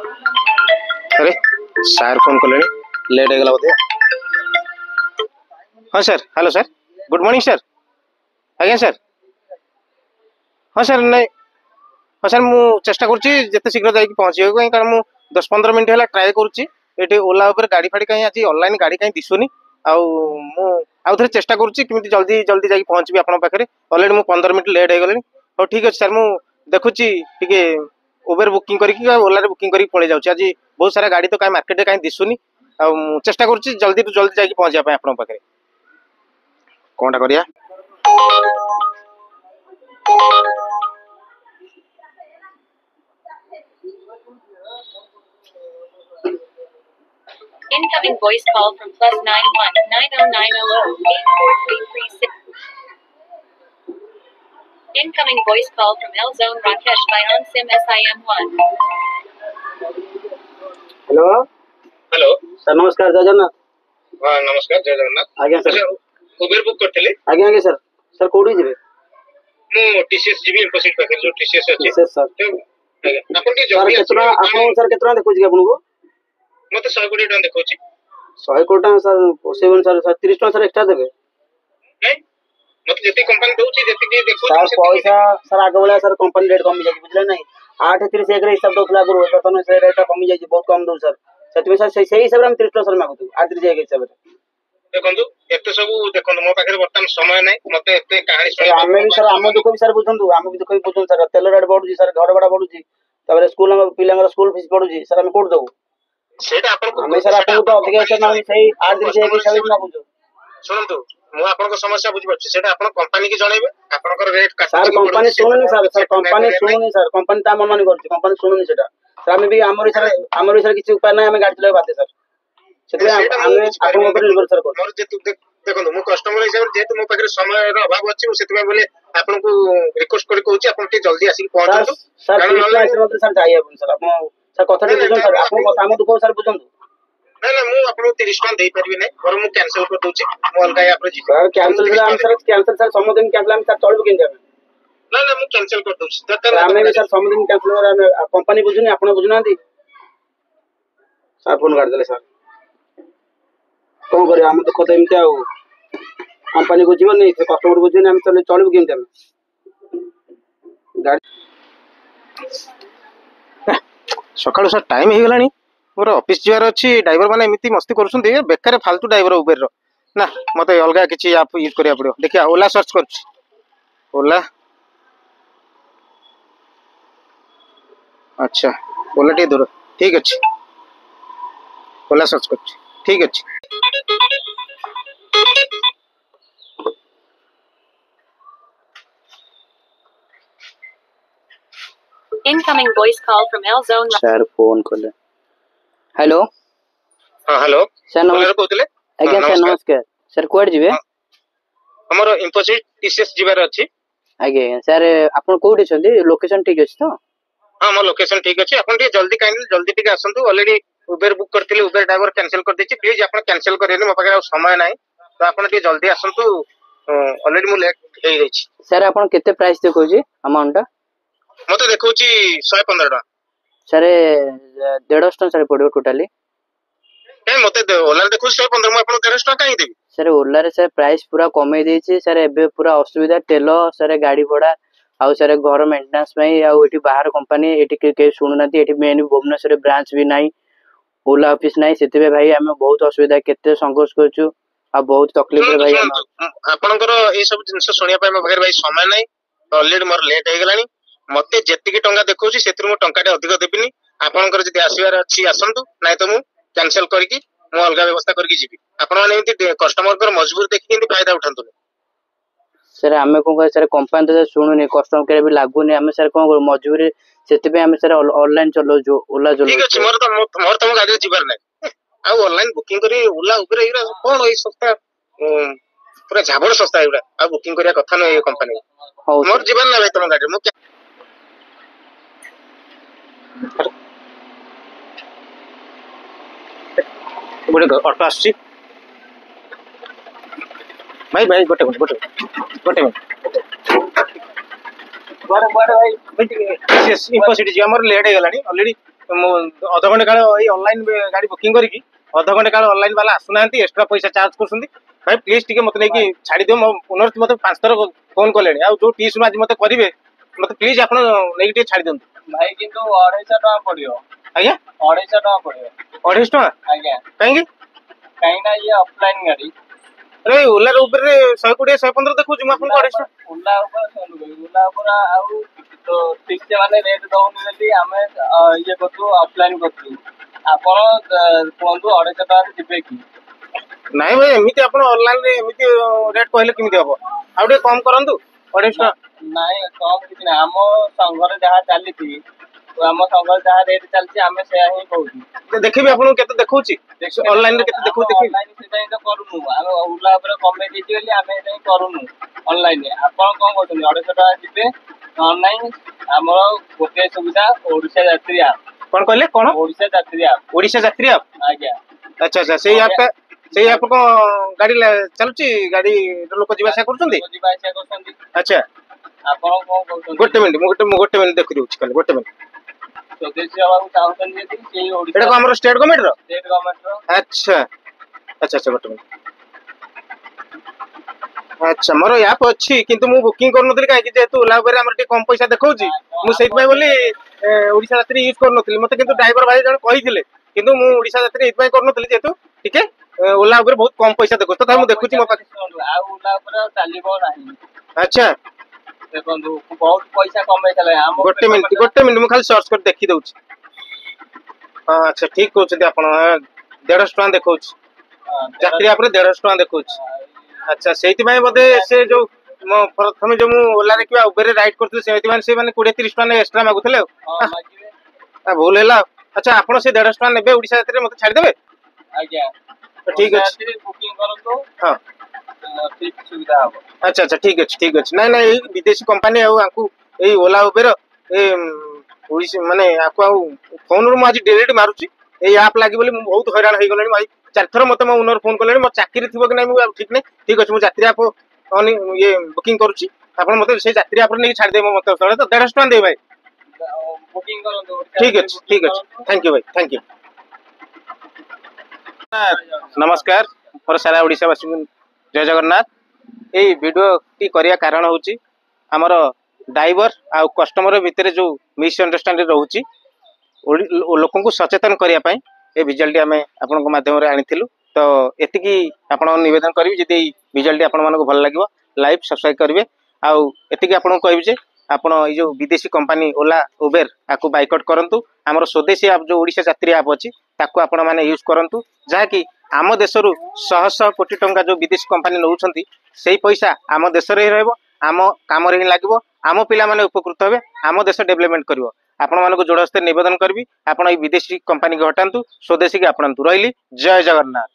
अरे sir phone कले late हो बोधे। हाँ sir hello sir good morning sir आज्ञा सर हाँ सर नहीं हाँ सर मु चेष्टा करते शीघ्र जाकि पहुँचे कारण मु 10-15 मिनट है ट्राए कर ओला गाड़ी फाड़ी कहीं आज ऑनलाइन गाड़ी कहीं दिशुनी आउ थे चेष्टा करुँगी जल्दी जल्दी जाकि पहुँची आप पाखे अलरेडी मु 15 मिनट लेट हो गली। हाँ ठीक अच्छे सर मु देखुची टे उबेर बुकिंग करके ओला बुकिंग करके पड़े जाऊँ आज बहुत सारा गाड़ी तो कहीं मार्केट कहीं दिशुनी चेष्टा करुँगी जल्दी टू जल्दी जाकि पहुँचा आप पाखे कौनटा करिया। Incoming voice call from +919090084336. Incoming voice call from L Zone Rakesh by OnSIM SIM1. Hello hello sir नमस्कार जय जगन्नाथ। हाँ नमस्कार जय जगन्नाथ। आज्ञा सर उबेर बुक करते आज्ञा आज्ञा सर सर कोड़ी जिबे मु टीसीएस जीबी इंफोसिट पाखे जो टीसीएस अछि सर सर अपन के सर जल्दी केतना आपन सर केतना देखो छी आपन को मते 100 कोटी टका देखौ छी 100 कोटी टका सर सेवन सर 30 टका सर एक्स्ट्रा देबे नहीं मते जति कंपनी दउची जति के देखौ सर पैसा सर आगे वाला सर कंपनी रेट कम जाई बुझले नहीं 8:31 रे हिसाब दउतला गुरु वर्तमान से रेट कम जाई बहुत कम दउ सर सेति सर सही हिसाब हम 30 टका सर मागु 8:31 हिसाब रे देखंतु एते सब देखंतु मो पाखे वर्तमान समय नै मते एते कहानी सुनि आमे भी सर आम दुख भी सर बुझंतु आम भी दुख भी बुझंतु सर तेल रेट बढ़ुजी सर घर भाड़ा बढ़ुजी तबरे स्कूल पिलांगर स्कूल फीस बढ़ुजी सर हम कोड दउ सेटा आपन को हमें सर आपन तो अधिक सर ना सही 8:31 हिसाब रे मागु सुनंतु मु आपन को समस्या बुझि पछ सेटा आपन कंपनी के जणैबे आपन रेट काट सर कंपनी सुनुनी सर कंपनी ता मन मानी करछि कंपनी सुनुनी सेटा सर हम भी हमर सर किछि उपाय नै हम गाड़ी चलाय बाते सर सेते हम आपन ऊपर निर्भर सर कर मोर जे देखंतु मु कस्टमर हिसाब जेतु मो पाखे समय रो अभाव अछि सेते बोले आपन को रिक्वेस्ट करि कहूछि आपन के जल्दी आसी पहुंचନ୍ତୁ सर सर जाई आपन सर आपन सर कथा बुझन सर आपन कथा हम दुख सर बुझन ना ना मु आपन 30 टका देई परबी नै और मु कैंसिल कर दूची मु अलगा या पर जी सर कैंसिल सर समुदिन कैंसिल हम सर चलबो केन ना ना मु कैंसिल कर दूची सर हमें भी सर समुदिन कैंसिल कर कंपनी बुझुनी आपन बुझुनांती सर फोन काट देले सर कौन करे हम तो कथा एमते आउ कंपनी को जीवन नहीं कस्टमर को जीवन हम चले चलबो केन हम गाड़ी सकाळ सर टाइम हे गलानी मोर ऑफिस जीवार अछि ड्राइवर माने एमिति मस्ती करछुंती बेकार फालतू ड्राइवर उबेर रो ना मते अलगा किछि ऐप यूज करिया पड़ो देखिया ओला सर्च करछि ओला अच्छा ओला टे दूर ठीक अछि ओला सर्च करछि ठीक अछि। Incoming voice call from L Zone. Sir phone करले हेलो हां हेलो सर नमस्कार कहतले आज्ञा सर नमस्कार सर कोड जिवे हमर इंफोसिट टीसीएस जीवार अछि आज्ञा सर आपन कोठी छथि लोकेशन ठीक अछि तो हां मो लोकेशन ठीक अछि आपन टे जल्दी टिके आसंतु ऑलरेडी उबेर बुक करथिले उबेर ड्राइवर कैंसिल कर देछि प्लीज आपन कैंसिल करेनी मो पाखे समय नाही तो आपन टे जल्दी आसंतु ऑलरेडी मु लेट हे गइछि। सर आपन केते प्राइस देखौछि अमाउंट मते देखौछि 115 टका सर 150 टका सर पड़ो टोटली ए मते ओला देखौ 115 मु आपन 150 टका काई देबी सर ओला रे सर प्राइस पूरा कमे देछि सर एबे पूरा असुविधा तेल सर गाड़ी भड़ा आउ सर घर मेंटेनेंस में आउ एठी बाहर कंपनी एठी के सुनुनाती एठी मेन भुवनेश्वर ब्रांच भी नाही ओला ऑफिस नाही सेते भाई हमें बहुत असुविधा केते संघर्ष करछु आ बहुत तकलीफ रे भाई आपनकर ए सब जिंस सुनिया पाए म भाई समय नाही ऑलरेडी मोर लेट हे गलानी मते जेतिकी टंका देखौछि सेतिर मु टंकाटे अधिक देबिनी आपनकर जदी आसीबार अछि आसंतु नाही तो मु कैंसिल करकी मु अलगा व्यवस्था करकी जीबी आपन माने एंती कस्टमर कर मजबूर देखि एंती फायदा उठांतु सर हमें कोन सर कंपनी तो सुनुनी कस्टमर केयर भी लागुनी हमें सर कोन मजबूरी सेते पे हमें सर ऑनलाइन चलो जो ओला जो ठीक अछि मोर तो गाड़ी जीबार नाही आ ऑनलाइन बुकिंग करी ओला ऊपर एरा कोन ओई सस्ता पूरा झाबड़ सस्ता एरा आ बुकिंग करिया कथा न ए कंपनी मोर जीवन ना भाई तुम गाड़ी मु गोटे ऑटो आछि भाई भाई गोटे मिनट बड़ भाई इंफोसिटी जी हमर लेट हे गलानी ऑलरेडी ମୁଁ ଅଧଘଣ୍ଟେ କାଳ ଏଇ ଅନଲାଇନ ଗାଡି ବୁକିଂ କରିକି ଅଧଘଣ୍ଟେ କାଳ ଅନଲାଇନ ବାଲା ଆସୁନାହାନ୍ତି, ଏକ୍ସଟ୍ରା ପଇସା ଚାର୍ଜ କରୁଛନ୍ତି। ଭାଇ ପ୍ଲିଜ ଟିକେ ମତେ ନେଇକି ଛାଡ଼ିଦିଅ। ମୋ ଓନର ମତେ 5 ଥର ଫୋନ କଲେଣି, ଆଉ ଯୋଉ ଟିଉସନ ଆଜି ମତେ କରିବେ ମତେ ପ୍ଲିଜ ଆପଣ ନେଇକି ଟିକେ ଛାଡ଼ି ଦିଅନ୍ତୁ। ଭାଇ କିନ୍ତୁ 250 ଟଙ୍କା ପଡିବ। ଆଜ୍ଞା 250 ଟଙ୍କା ପଡିବ। 250 ଟଙ୍କା? ଆଜ୍ଞା କାହିଁକି? କାହିଁକି ନା ଇଏ ଅଫଲାଇନ ଗାଡି। ଆରେ ଓଲା ଉବେରରେ 120 115 ଦେଖୁଛି, ମୁଁ ଆପଣଙ୍କୁ 250 ଟଙ୍କା। ଓଲା ଉପରେ ଓଲା ଉପରେ ଆଉ ତ ଠିକ ସେ ମାନେ ରେଟ୍ ଦଉନି ବୋଲି ଆମେ ଇଏ କରୁଛୁ, ଅଫଲାଇନ କରୁଛୁ। ଆପଣ କୁହନ୍ତୁ 250 ଟଙ୍କାରେ ଯିବେ କି? ନାଇଁ ଭାଇ ଏମିତି ଆପଣ ଅନଲାଇନ ରେ ଏମିତି ରେଟ୍ କହିଲେ କେମିତି ହବ? ଆଉ ଟିକେ କମ କରନ୍ତୁ। 250 ଟଙ୍କା ନାଇଁ କମ କିଛି ନାହିଁ। ଆମ ସଂଘରେ ଯାହା ଚାଲିଛି, ଆମ ସଂଘରେ ଯାହା ରେଟ୍ ଚାଲିଛି ଆମେ ସେୟା ହିଁ କହୁଛୁ। ଦେଖିବି ଆପଣଙ୍କୁ କେତେ ଦେଖଉଛି ଅନଲାଇନ ରେ, କେତେ ଦେଖଉଛି ଦେଖିବି। ଅନଲାଇନ ସେଟା ହିଁ ତ କରୁନୁ ଆମେ, ଓଲା ଉପରେ କମେଇ ଦେଇଛି ବୋଲି ଆମେ ଏଇଟା ହିଁ କରୁନୁ ଅନଲାଇନ। ଆପଣ କଣ କରୁଛନ୍ତି? 250 ଟଙ୍କା ଯିବେ ଅନଲାଇନ। ଆମର ଗୋଟିଏ ସୁବିଧା, ଓଡିଶା ଯାତ୍ରୀ ଆପ୍। କଣ କହିଲେ? କଣ? ଓଡିଶା ଯାତ୍ରୀ ଆପ୍। ଓଡିଶା ଯାତ୍ରୀ ଆପ୍? ଆଜ୍ଞା ଆଚ୍ଛା ଆଚ୍ଛା, ସେଇ ଆପ୍ କଣ ଗାଡି ଚାଲୁଛି? ଗାଡି ଲୋକ ଯିବା ଆସିବା କରୁଛନ୍ତି? ଯିବା ଆସିବା କରୁଛନ୍ତି। ଆଚ୍ଛା ଆପଣ କଣ କରୁଛନ୍ତି? ଗୋଟେ ମିନିଟ୍, ମୁଁ ଗୋଟେ ମିନିଟ୍ ଦେଖିଦଉଛି ଖାଲି, ଗୋଟେ ମିନିଟ୍। ସ୍ୱଦେଶୀ ହବାକୁ ଚାହୁଁଛନ୍ତି ଯଦି ସେଇ ଓଡିଶା, ଏଇଟା କଣ ଆମର ଷ୍ଟେଟ୍ ଗଭର୍ଣ୍ଣମେଣ୍ଟ ର? ଷ୍ଟେଟ୍ ଗଭର୍ଣ୍ଣମେଣ୍ଟ ର। ଆଚ୍ଛା ଆଚ୍ଛା ଆଚ୍ଛା, ଗୋଟେ ମିନିଟ୍। ଆଚ୍ଛା, ମୋର ଆପ୍ ଅଛି କିନ୍ତୁ ମୁଁ ବୁକିଂ କରୁନଥିଲି, କାହିଁକି? ଯେହେତୁ ଓଲା ଉବେର ଆମର ଟିକେ କମ ପଇସା ଦେଖଉଛି, ମୁଁ ସେଇଥିପାଇଁ ବୋଲି ଓଡିଶା ଯାତ୍ରୀ ୟୁଜ କରୁନଥିଲି। ମତେ କିନ୍ତୁ ଡ୍ରାଇଭର ଭାଇ ଜଣେ କହିଥିଲେ, କିନ୍ତୁ ମୁଁ ଓଡିଶା ଯାତ୍ରୀ ଏଇଥିପାଇଁ କରୁନଥିଲି ଯେହେତୁ ଟିକେ ଓଲା ଉବେର ବହୁତ କମ ପଇସା ଦେଖୁଛି। ତଥାପି ମୁଁ ଦେଖୁଛି ମୋ ପାଖରେ। ଆଉ ଓଲା ଉପରେ ଆଉ ଚାଲିବ ନାହିଁ। ଆଚ୍ଛା ଦେଖନ୍ତୁ ବହୁତ ପଇସା କମେଇ ଦେଲେ। ଗୋଟେ ମିନିଟ୍ ମୁଁ ଖାଲି ସର୍ଚ୍ଚ କରି ଦେଖି ଦଉଛି। ହଁ ଆଚ୍ଛା, ଠିକ କହୁଛନ୍ତି ଆପଣ। 150 ଟଙ୍କା ଦେଖଉଛି ଯାତ୍ରୀ ଆପରେ, 150 ଟଙ୍କା ଦେଖଉଛି। ଆଚ୍ଛା, ସେଇଥିପାଇଁ ବୋଧେ ସେ ଯୋଉ ପ୍ରଥମେ ଯୋଉ ମୁଁ ଓଲାରେ କିମ୍ବା ଉବେରରେ ରାଇଡ୍ କରୁଥିଲି, ସେଇଥିପାଇଁ ସେ ମାନେ 20-30 ଟଙ୍କା ଏକ୍ସଟ୍ରା ମାଗୁଥିଲେ ଆଉ। ଭୁଲ ହେଲା। ଆଚ୍ଛା, ଆପଣ ସେ 150 ଟଙ୍କା ନେବେ ଓଡିଶା ଯାତ୍ରୀରେ ମତେ ଛାଡିଦେବେ? ଆଜ୍ଞା ଠିକ ଅଛି, ବୁକିଂ କରନ୍ତୁ। ହଁ ଠିକ ସୁବିଧା ହବ। ଆଚ୍ଛା ଆଚ୍ଛା, ଠିକ ଅଛି ଠିକ ଅଛି। ନାଇଁ ନାଇଁ, ଏଇ ବିଦେଶୀ କମ୍ପାନୀ ଆଉ ଆଙ୍କୁ ଏଇ ଓଲା ଉବେର ଏ ଓଡିଶା ମାନେ ଆକୁ ଆଉ ଫୋନରୁ ମୁଁ ଆଜି ଡିଲିଟ ମାରୁଛି। ଏଇ ଆପ୍ ଲାଗି ବୋଲି ମୁଁ ବହୁତ ହଇରାଣ ହେଇଗଲିଣି ଭାଇ। 4 ଥର ମତେ ମୋ ଓନର ଫୋନ କଲେଣି। ମୋ ଚାକିରି ଥିବ କି ନାହିଁ ମୁଁ ଆଉ ଠିକ ନାହିଁ। ଠିକ ଅଛି, ମୁଁ ଯାତ୍ରୀ ଆପ୍ ଇଏ ବୁକିଂ କରୁଛି। ଆପଣ ମତେ ସେଇ ଯାତ୍ରୀ ଆପରେ ନେଇକି ଛାଡ଼ିଦେବେ ମୋ ମତ ସ୍ଥଳରେ। ତ 150 ଟଙ୍କା ଦେବେ ଭାଇ। ବୁକିଂ କରନ୍ତୁ। ଠିକ ଅଛି ଠିକ ଅଛି, ଥ୍ୟାଙ୍କ ୟୁ ଭାଇ, ଥ୍ୟାଙ୍କ ୟୁ। ନମସ୍କାର, ମୋର ସାରା ଓଡ଼ିଶାବାସୀଙ୍କୁ ଜୟ ଜଗନ୍ନାଥ। ଏଇ ଭିଡ଼ିଓଟି କରିବା କାରଣ ହେଉଛି ଆମର ଡ୍ରାଇଭର ଆଉ କଷ୍ଟମର ଭିତରେ ଯେଉଁ ମିସ୍ଅଣ୍ଡରଷ୍ଟାଣ୍ଡିଂ ରହୁଛି, ଲୋକଙ୍କୁ ସଚେତନ କରିବା ପାଇଁ ଏ ଭିଜୁଆଲଟି ଆମେ ଆପଣଙ୍କ ମାଧ୍ୟମରେ ଆଣିଥିଲୁ। ତ ଏତିକି ଆପଣଙ୍କୁ ନିବେଦନ କରିବି, ଯଦି ଏଇ ଭିଜୁଆଲଟି ଆପଣମାନଙ୍କୁ ଭଲ ଲାଗିବ ଲାଇକ୍ ସବସ୍କ୍ରାଇବ କରିବେ। ଆଉ ଏତିକି ଆପଣଙ୍କୁ କହିବି ଯେ ଆପଣ ଏଇ ଯେଉଁ ବିଦେଶୀ କମ୍ପାନୀ ଓଲା ଉବେର ଆକୁ ବାଇକଟ୍ କରନ୍ତୁ। ଆମର ସ୍ୱଦେଶୀ ଆପ୍ ଯେଉଁ ଓଡ଼ିଶା ଯାତ୍ରୀ ଆପ୍ ଅଛି ତାକୁ ଆପଣମାନେ ୟୁଜ୍ କରନ୍ତୁ, ଯାହାକି ଆମ ଦେଶରୁ ଶହ ଶହ କୋଟି ଟଙ୍କା ଯେଉଁ ବିଦେଶୀ କମ୍ପାନୀ ନେଉଛନ୍ତି ସେଇ ପଇସା ଆମ ଦେଶରେ ହିଁ ରହିବ, ଆମ କାମରେ ହିଁ ଲାଗିବ, ଆମ ପିଲାମାନେ ଉପକୃତ ହେବେ, ଆମ ଦେଶ ଡେଭଲପମେଣ୍ଟ କରିବ। ଆପଣମାନଙ୍କୁ ଯୋଡ଼ ହସ୍ତେ ନିବେଦନ କରିବି, ଆପଣ ଏଇ ବିଦେଶୀ କମ୍ପାନୀକି ହଟାନ୍ତୁ, ସ୍ୱଦେଶୀକି ଆପଣାନ୍ତୁ। ରହିଲି, ଜୟ ଜଗନ୍ନାଥ।